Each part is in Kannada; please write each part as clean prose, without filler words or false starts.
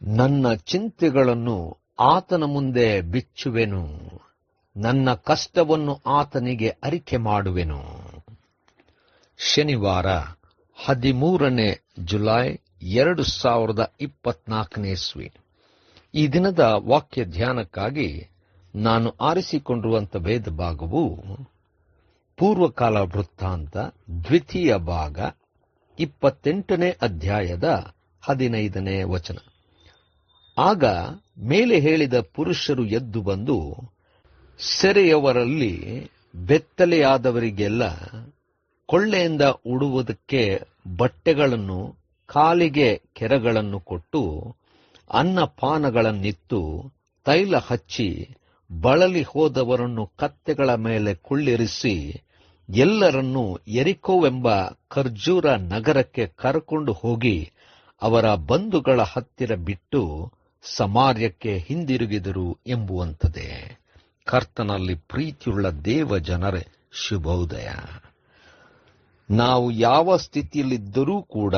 ನನ್ನ ಚಿಂತೆಗಳನ್ನು ಆತನ ಮುಂದೆ ಬಿಚ್ಚುವೆನು, ನನ್ನ ಕಷ್ಟವನ್ನು ಆತನಿಗೆ ಅರಿಕೆ ಮಾಡುವೆನು. ಶನಿವಾರ 13 ಜುಲೈ 2024 ಇಸ್ವಿ. ಈ ದಿನದ ವಾಕ್ಯ ಧ್ಯಾನಕ್ಕಾಗಿ ನಾನು ಆರಿಸಿಕೊಂಡಿರುವಂಥ ವೇದ ಭಾಗವು ಪೂರ್ವಕಾಲ ವೃತ್ತಾಂತ 2ನೇ ಭಾಗ 28ನೇ ಅಧ್ಯಾಯದ 15ನೇ ವಚನ. ಆಗ ಮೇಲೆ ಹೇಳಿದ ಪುರುಷರು ಎದ್ದು ಬಂದು ಸೆರೆಯವರಲ್ಲಿ ಬೆತ್ತಲೆಯಾದವರಿಗೆಲ್ಲ ಕೊಳ್ಳೆಯಿಂದ ಉಡುವುದಕ್ಕೆ ಬಟ್ಟೆಗಳನ್ನು, ಕಾಲಿಗೆ ಕೆರಗಳನ್ನು ಕೊಟ್ಟು, ಅನ್ನಪಾನಗಳನ್ನಿತ್ತು, ತೈಲ ಹಚ್ಚಿ, ಬಳಲಿ ಹೋದವರನ್ನು ಕತ್ತೆಗಳ ಮೇಲೆ ಕುಳ್ಳಿರಿಸಿ, ಎಲ್ಲರನ್ನೂ ಯೆರಿಕೋವೆಂಬ ಖರ್ಜೂರ ನಗರಕ್ಕೆ ಕರಕೊಂಡು ಹೋಗಿ ಅವರ ಬಂಧುಗಳ ಹತ್ತಿರ ಬಿಟ್ಟು ಸಮಾರ್ಯಕ್ಕೆ ಹಿಂದಿರುಗಿದರು ಎಂಬುವಂಥದ್ದೇ. ಕರ್ತನಲ್ಲಿ ಪ್ರೀತಿಯುಳ್ಳ ದೇವ ಜನರೇ, ಶುಭೋದಯ. ನಾವು ಯಾವ ಸ್ಥಿತಿಯಲ್ಲಿದ್ದರೂ ಕೂಡ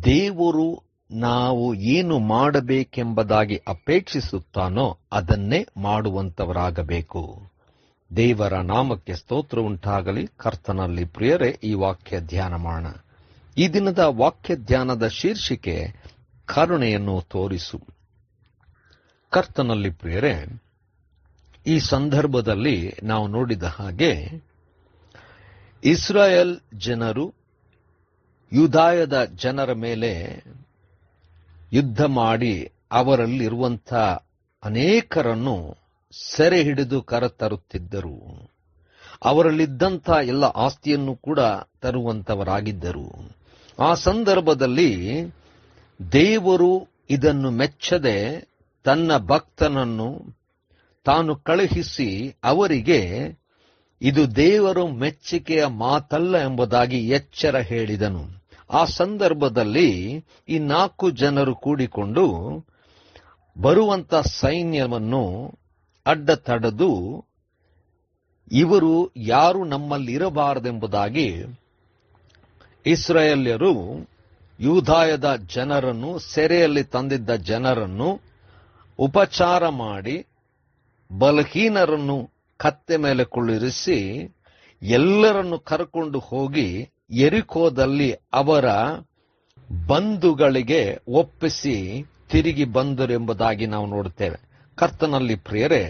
ದೇವರು ನಾವು ಏನು ಮಾಡಬೇಕೆಂಬುದಾಗಿ ಅಪೇಕ್ಷಿಸುತ್ತಾನೋ ಅದನ್ನೇ ಮಾಡುವಂತವರಾಗಬೇಕು. ದೇವರ ನಾಮಕ್ಕೆ ಸ್ತೋತ್ರ ಉಂಟಾಗಲಿ. ಕರ್ತನಲ್ಲಿ ಪ್ರಿಯರೇ, ಈ ವಾಕ್ಯ ಧ್ಯಾನ ಮಾಡೋಣ. ಈ ದಿನದ ವಾಕ್ಯ ಧ್ಯಾನದ ಶೀರ್ಷಿಕೆ ಕರುಣೆಯನ್ನು ತೋರಿಸು. ಕರ್ತನಲ್ಲಿ ಪ್ರಿಯರೇ, ಈ ಸಂದರ್ಭದಲ್ಲಿ ನಾವು ನೋಡಿದ ಹಾಗೆ ಇಸ್ರಾಯೇಲ್ ಜನರು ಯೂದಾಯದ ಜನರ ಮೇಲೆ ಯುದ್ಧ ಮಾಡಿ ಅವರಲ್ಲಿರುವಂಥ ಅನೇಕರನ್ನು ಸೆರೆ ಹಿಡಿದು ಕರೆತರುತ್ತಿದ್ದರು. ಅವರಲ್ಲಿದ್ದಂಥ ಎಲ್ಲ ಆಸ್ತಿಯನ್ನು ಕೂಡ ತರುವಂತವರಾಗಿದ್ದರು. ಆ ಸಂದರ್ಭದಲ್ಲಿ ದೇವರು ಇದನ್ನು ಮೆಚ್ಚದೆ ತನ್ನ ಭಕ್ತನನ್ನು ತಾನು ಕಳುಹಿಸಿ ಅವರಿಗೆ ಇದು ದೇವರು ಮೆಚ್ಚಿಕೆಯ ಮಾತಲ್ಲ ಎಂಬುದಾಗಿ ಎಚ್ಚರ ಹೇಳಿದನು. ಆ ಸಂದರ್ಭದಲ್ಲಿ ಈ 4 ಜನರು ಕೂಡಿಕೊಂಡು ಬರುವಂತ ಸೈನ್ಯವನ್ನು ಅಡ್ಡ ತಡೆದು ಇವರು ಯಾರು ನಮ್ಮಲ್ಲಿರಬಾರದೆಂಬುದಾಗಿ ಇಸ್ರಾಯೇಲ್ಯರು ಯೂದಾಯದ ಜನರನ್ನು, ಸೆರೆಯಲ್ಲಿ ತಂದಿದ್ದ ಜನರನ್ನು ಉಪಚಾರ ಮಾಡಿ ಬಲಹೀನರನ್ನು ಕತ್ತೆ ಮೇಲೆ ಕುಳ್ಳಿರಿಸಿ ಎಲ್ಲರನ್ನು ಕರ್ಕೊಂಡು ಹೋಗಿ ಯೆರಿಕೋದಲ್ಲಿ ಅವರ ಬಂಧುಗಳಿಗೆ ಒಪ್ಪಿಸಿ ತಿರುಗಿ ಬಂದರೆಂಬುದಾಗಿ ನಾವು ನೋಡುತ್ತೇವೆ. ಕರ್ತನಲ್ಲಿ ಪ್ರಿಯರೇ,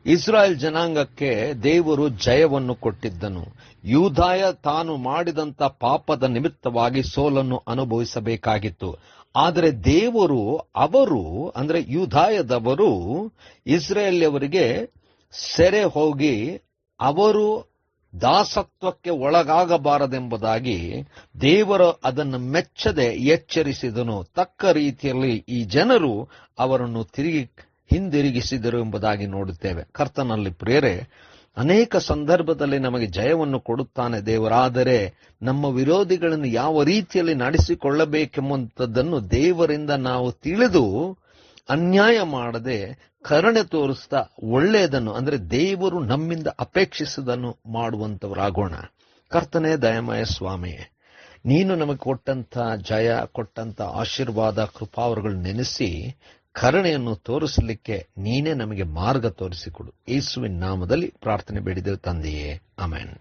ಇಸ್ರಾಯೇಲ್ ಜನಾಂಗಕ್ಕೆ ದೇವರು ಜಯವನ್ನು ಕೊಟ್ಟಿದ್ದನು. ಯೂದಾಯ ತಾನು ಮಾಡಿದಂಥ ಪಾಪದ ನಿಮಿತ್ತವಾಗಿ ಸೋಲನ್ನು ಅನುಭವಿಸಬೇಕಾಗಿತ್ತು. ಆದರೆ ದೇವರು ಅವರು ಅಂದರೆ ಯೂದಾಯದವರು ಇಸ್ರಾಯೇಲ್ಯವರಿಗೆ ಸೆರೆ ಹೋಗಿ ಅವರು ದಾಸತ್ವಕ್ಕೆ ಒಳಗಾಗಬಾರದೆಂಬುದಾಗಿ ದೇವರು ಅದನ್ನು ಮೆಚ್ಚದೆ ಎಚ್ಚರಿಸಿದನು. ತಕ್ಕ ರೀತಿಯಲ್ಲಿ ಈ ಜನರು ಅವರನ್ನು ಹಿಂದಿರುಗಿಸಿದರು ಎಂಬುದಾಗಿ ನೋಡುತ್ತೇವೆ. ಕರ್ತನಲ್ಲಿ ಪ್ರಿಯರೇ, ಅನೇಕ ಸಂದರ್ಭದಲ್ಲಿ ನಮಗೆ ಜಯವನ್ನು ಕೊಡುತ್ತಾನೆ ದೇವರಾದರೆ ನಮ್ಮ ವಿರೋಧಿಗಳನ್ನು ಯಾವ ರೀತಿಯಲ್ಲಿ ನಡೆಸಿಕೊಳ್ಳಬೇಕೆಂಬುದನ್ನು ದೇವರಿಂದ ನಾವು ತಿಳಿದು ಅನ್ಯಾಯ ಮಾಡದೆ ಕರುಣೆ ತೋರಿಸ್ತಾ ಒಳ್ಳೆಯದನ್ನು ಅಂದರೆ ದೇವರು ನಮ್ಮಿಂದ ಅಪೇಕ್ಷಿಸುವುದನ್ನು ಮಾಡುವಂತವರಾಗೋಣ. ಕರ್ತನೇ, ದಯಮಯ ಸ್ವಾಮಿಯೇ, ನೀನು ನಮಗೆ ಕೊಟ್ಟಂತ ಜಯ, ಕೊಟ್ಟಂತ ಆಶೀರ್ವಾದ, ಕೃಪಾವರಗಳು ನೆನೆಸಿ ಕರುಣೆಯನ್ನು ತೋರಿಸಲಿಕ್ಕೆ ನೀನೇ ನಮಗೆ ಮಾರ್ಗ ತೋರಿಸಿಕೊಡು. ಯೇಸುವಿನ ನಾಮದಲ್ಲಿ ಪ್ರಾರ್ಥನೆ ಬೇಡಿದೆವು ತಂದೆಯೇ, ಆಮೆನ್.